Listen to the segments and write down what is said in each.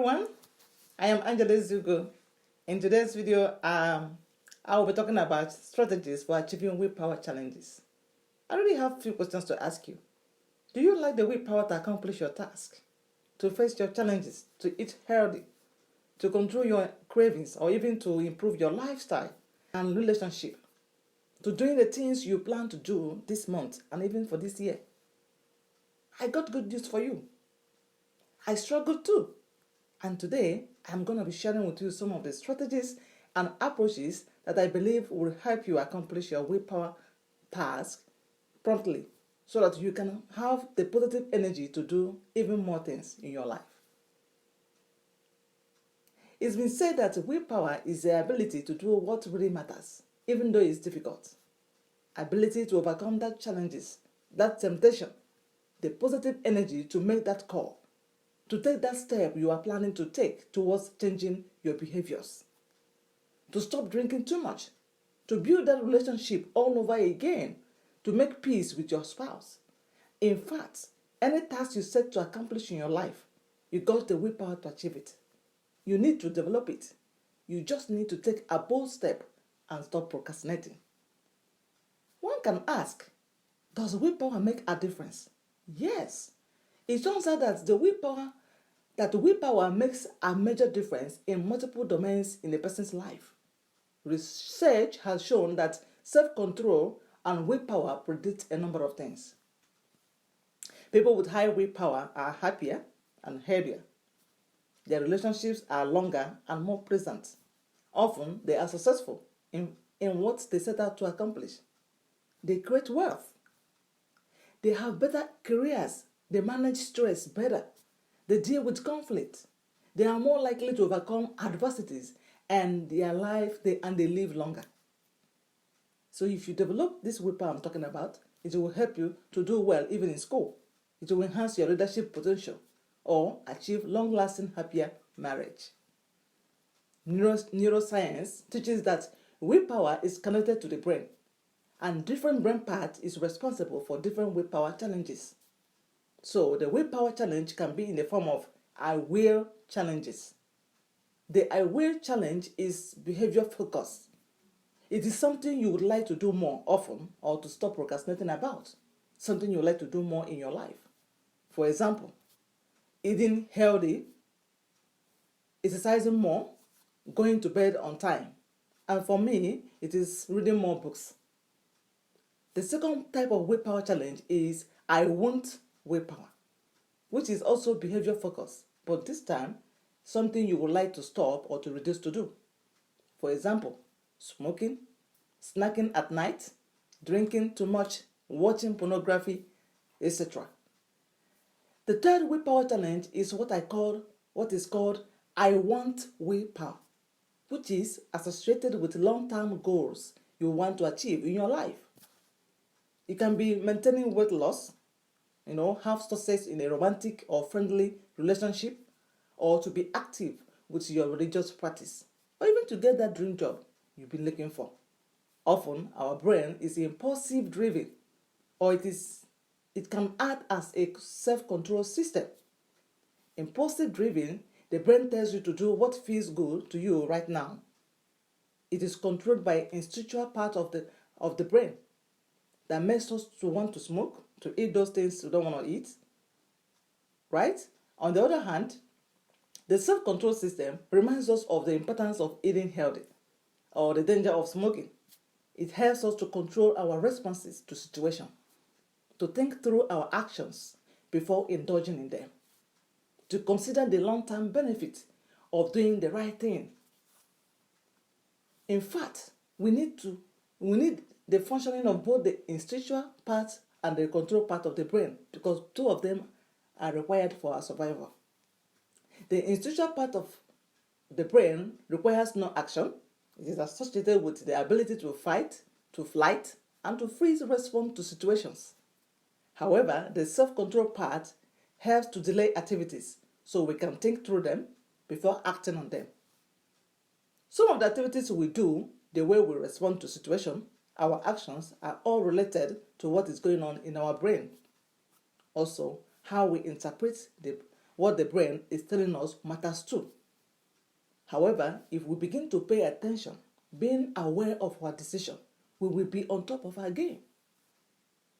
everyone. I am Angela Zugo. In today's video, I will be talking about strategies for achieving willpower challenges. I really have a few questions to ask you. Do you lack the willpower to accomplish your task, to face your challenges, to eat healthy, to control your cravings, or even to improve your lifestyle and relationship, to doing the things you plan to do this month and even for this year? I got good news for you. I struggled too. And today, I'm going to be sharing with you some of the strategies and approaches that I believe will help you accomplish your willpower task promptly so that you can have the positive energy to do even more things in your life. It's been said that willpower is the ability to do what really matters, even though it's difficult. Ability to overcome that challenges, that temptation, the positive energy to make that call, to take that step you are planning to take towards changing your behaviors, to stop drinking too much, to build that relationship all over again, to make peace with your spouse. In fact, any task you set to accomplish in your life, you got the willpower to achieve it. You need to develop it. You just need to take a bold step and stop procrastinating. One can ask, does willpower make a difference? Yes. It turns out that willpower makes a major difference in multiple domains in a person's life. Research has shown that self-control and willpower predict a number of things. People with high willpower are happier and healthier. Their relationships are longer and more pleasant. Often, they are successful in what they set out to accomplish. They create wealth. They have better careers. They manage stress better. They deal with conflict. They are more likely to overcome adversities and they live longer. So if you develop this willpower I'm talking about, it will help you to do well even in school. It will enhance your leadership potential or achieve long-lasting, happier marriage. Neuroscience teaches that willpower is connected to the brain, and different brain parts is responsible for different willpower challenges. So the willpower challenge can be in the form of I will challenges. The I will challenge is behavior focused. It is something you would like to do more often or to stop procrastinating about. Something you would like to do more in your life. For example, eating healthy, exercising more, going to bed on time. And for me, it is reading more books. The second type of willpower challenge is I want willpower, which is also behavior focused, but this time, something you would like to stop or to reduce to do. For example, smoking, snacking at night, drinking too much, watching pornography, etc. The third willpower challenge is what is called I want willpower, which is associated with long-term goals you want to achieve in your life. It can be maintaining weight loss, have success in a romantic or friendly relationship, or to be active with your religious practice, or even to get that dream job you've been looking for. Often, our brain is impulsive driven, or it can act as a self-control system. Impulsive driven, the brain tells you to do what feels good to you right now. It is controlled by instinctual part of the brain that makes us to want to smoke, to eat those things we don't want to eat, right? On the other hand, the self-control system reminds us of the importance of eating healthy or the danger of smoking. It helps us to control our responses to situations, to think through our actions before indulging in them, to consider the long-term benefit of doing the right thing. In fact, we need the functioning of both the instinctual part and the control part of the brain because two of them are required for our survival. The instinctual part of the brain requires no action. It is associated with the ability to fight, to flight, and to freeze respond to situations. However, the self-control part helps to delay activities so we can think through them before acting on them. Some of the activities we do, the way we respond to situations, our actions are all related to what is going on in our brain. Also, how we interpret what the brain is telling us matters too. However, if we begin to pay attention, being aware of our decision, we will be on top of our game.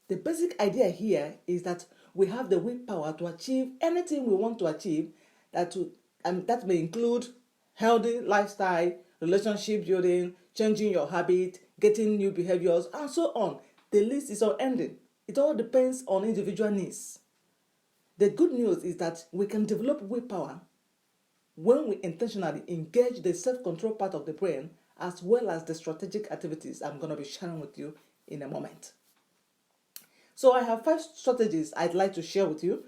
The basic idea here is that we have the willpower to achieve anything we want to achieve, that may include healthy lifestyle, relationship building, changing your habit, getting new behaviors, and so on. The list is unending. It all depends on individual needs. The good news is that we can develop willpower when we intentionally engage the self-control part of the brain as well as the strategic activities I'm going to be sharing with you in a moment. So I have 5 strategies I'd like to share with you,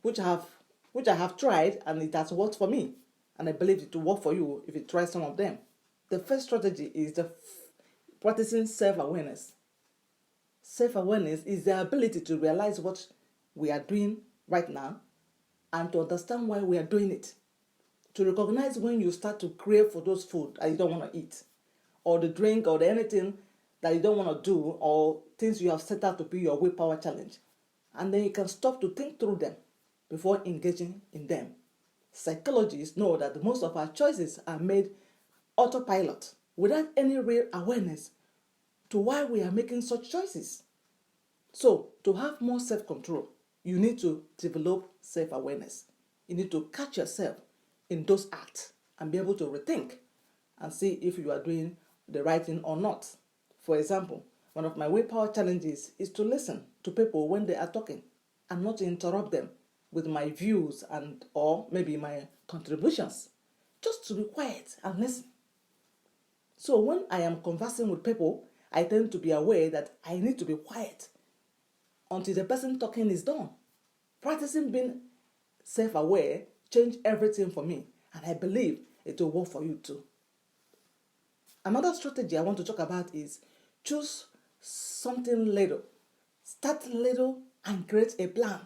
which I have tried, and it has worked for me. And I believe it will work for you if you try some of them. The first strategy is practicing self-awareness. Self-awareness is the ability to realize what we are doing right now and to understand why we are doing it. To recognize when you start to crave for those food that you don't want to eat, or the drink, or anything that you don't want to do, or things you have set out to be your willpower challenge. And then you can stop to think through them before engaging in them. Psychologists know that most of our choices are made autopilot without any real awareness to why we are making such choices. So, to have more self-control, you need to develop self-awareness. You need to catch yourself in those acts and be able to rethink and see if you are doing the right thing or not. For example, one of my willpower challenges is to listen to people when they are talking and not to interrupt them with my views or maybe my contributions. Just to be quiet and listen. So when I am conversing with people, I tend to be aware that I need to be quiet until the person talking is done. Practicing being self-aware changed everything for me, and I believe it will work for you too. Another strategy I want to talk about is choose something little. Start little and create a plan.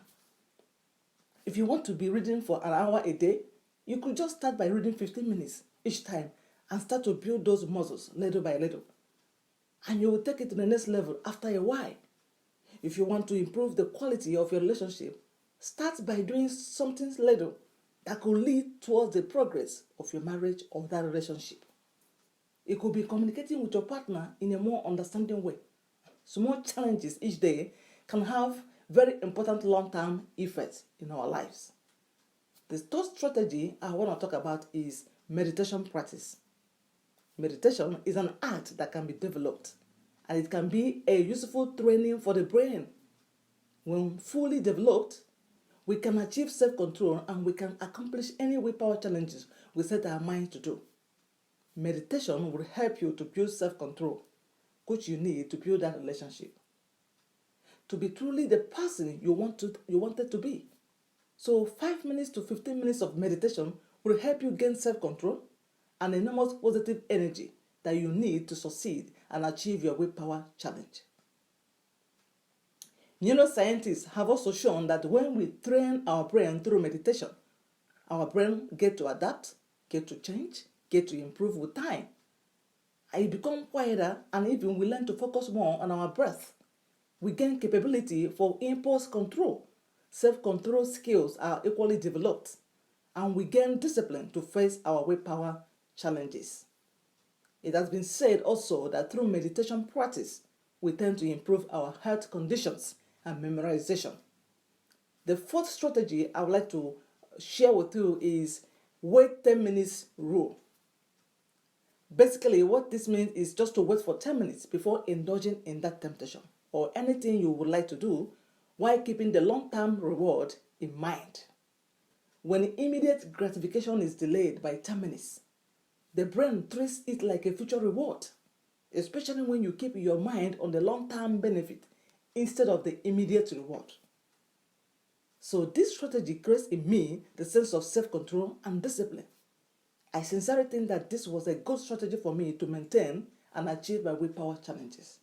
If you want to be reading for an hour a day, you could just start by reading 15 minutes each time and start to build those muscles little by little. And you will take it to the next level after a while. If you want to improve the quality of your relationship, start by doing something little that could lead towards the progress of your marriage or that relationship. It could be communicating with your partner in a more understanding way. Small challenges each day can have very important long-term effects in our lives. The third strategy I want to talk about is meditation practice. Meditation is an art that can be developed, and it can be a useful training for the brain. When fully developed, we can achieve self-control and we can accomplish any willpower challenges we set our mind to do. Meditation will help you to build self-control, which you need to build that relationship, to be truly the person you wanted to be. So 5 minutes to 15 minutes of meditation will help you gain self-control and enormous positive energy that you need to succeed and achieve your willpower challenge. Neuroscientists have also shown that when we train our brain through meditation, our brain get to adapt, get to change, get to improve with time. And it become quieter, and even we learn to focus more on our breath. We gain capability for impulse control. Self-control skills are equally developed, and we gain discipline to face our willpower challenges. It has been said also that through meditation practice, we tend to improve our health conditions and memorization. The fourth strategy I would like to share with you is wait 10 minutes rule. Basically, what this means is just to wait for 10 minutes before indulging in that temptation or anything you would like to do while keeping the long-term reward in mind. When immediate gratification is delayed by 10 minutes, the brain treats it like a future reward, especially when you keep your mind on the long-term benefit instead of the immediate reward. So this strategy creates in me the sense of self-control and discipline. I sincerely think that this was a good strategy for me to maintain and achieve my willpower challenges.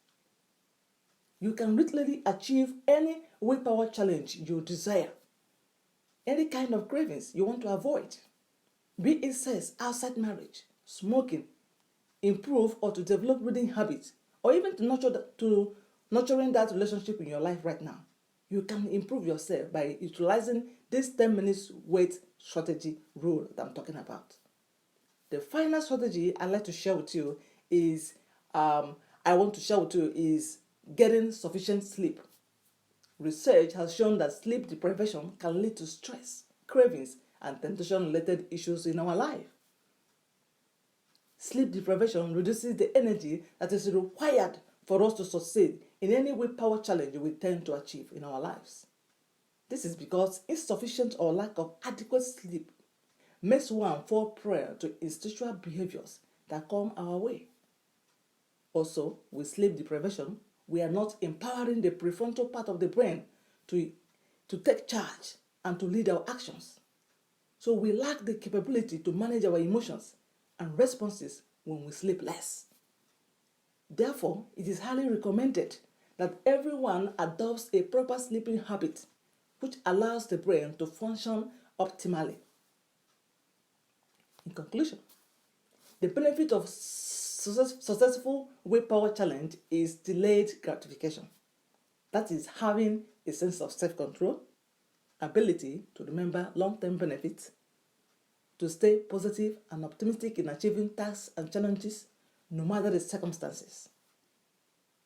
You can literally achieve any willpower challenge you desire, any kind of cravings you want to avoid, be it sex, outside marriage, smoking, improve or to develop reading habits, or even to nurturing that relationship in your life right now. You can improve yourself by utilizing this 10 minutes wait strategy rule that I'm talking about. The final strategy I'd like to share with you is getting sufficient sleep. Research has shown that sleep deprivation can lead to stress, cravings, and temptation-related issues in our life. Sleep deprivation reduces the energy that is required for us to succeed in any willpower challenge we tend to achieve in our lives. This is because insufficient or lack of adequate sleep makes one fall prey to instinctual behaviors that come our way. Also, with sleep deprivation, we are not empowering the prefrontal part of the brain to take charge and to lead our actions. So we lack the capability to manage our emotions and responses when we sleep less. Therefore, it is highly recommended that everyone adopts a proper sleeping habit which allows the brain to function optimally. In conclusion, the benefit of successful willpower challenge is delayed gratification. That is having a sense of self-control, ability to remember long-term benefits, to stay positive and optimistic in achieving tasks and challenges no matter the circumstances.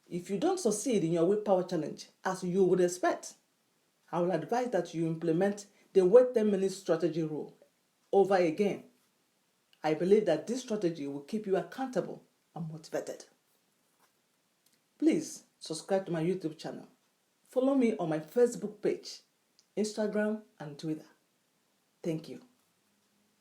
If you don't succeed in your willpower challenge as you would expect, I will advise that you implement the wait 10 minutes strategy rule over again. I believe that this strategy will keep you accountable and motivated. Please subscribe to my YouTube channel. Follow me on my Facebook page, Instagram, and Twitter. Thank you.